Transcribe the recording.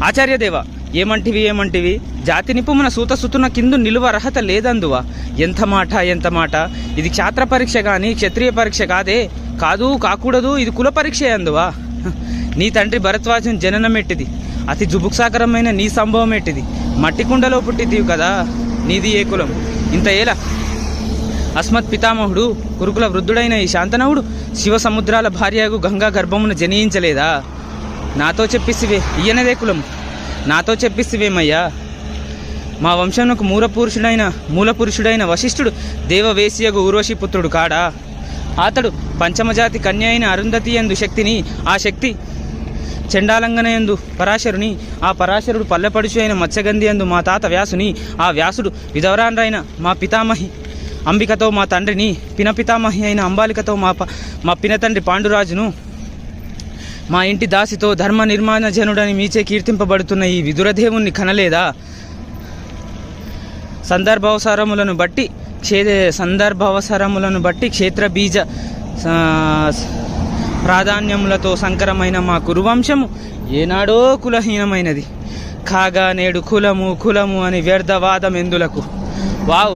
ఆచార్యదేవ ఏమంటివి జాతి నిపుమున సూతసుతున కిందు నిలువ అర్హత లేదందువా. ఎంత మాట, ఇది క్షాత్ర పరీక్ష కానీ క్షత్రియ పరీక్ష కాదు కాకూడదు, ఇది కుల పరీక్ష అందువా. నీ తండ్రి భరద్వాజం జననం ఎట్టిది, అతి జుభుక్సాకరమైన నీ సంభవం ఎట్టిది. మట్టి కుండలో పుట్టితీవు కదా, నీది ఏ కులం. ఇంత ఏలా అస్మత్ పితామహుడు కురుకుల వృద్ధుడైన ఈ శాంతనవుడు శివ సముద్రాల భార్యకు గంగా గర్భమును జనించలేదా. నాతో చెప్పిసివే ఈయనదే కులం, నాతో చెప్పిసివేమయ్యా. మా వంశంకు మూల పురుషుడైన వశిష్ఠుడు దేవవేశ్యగు ఊర్వశి పుత్రుడు కాడా. అతడు పంచమజాతి కన్య అయిన అరుంధతి యందు శక్తిని, ఆ శక్తి చండాలంగన యందు పరాశరుని, ఆ పరాశరుడు పల్లెపడుచు అయిన మత్స్యగంధి యందు మా తాత వ్యాసుని, ఆ వ్యాసుడు విధవరాన్రైన మా పితామహి అంబికతో మా తండ్రిని, పినపితామహి అయిన అంబాలికతో మా పినతండ్రి పాండురాజును, మా ఇంటి దాసితో ధర్మ నిర్మాణ జనుడని మీచే కీర్తింపబడుతున్న ఈ విదురదేవుణ్ణి కనలేదా. సందర్భావసరములను బట్టి క్షేత్ర బీజ ప్రాధాన్యములతో సంకరమైన మా కురువంశము ఏనాడో కులహీనమైనది కాగా నేడు కులము అని వ్యర్థవాదం ఎందులకు. వావ్.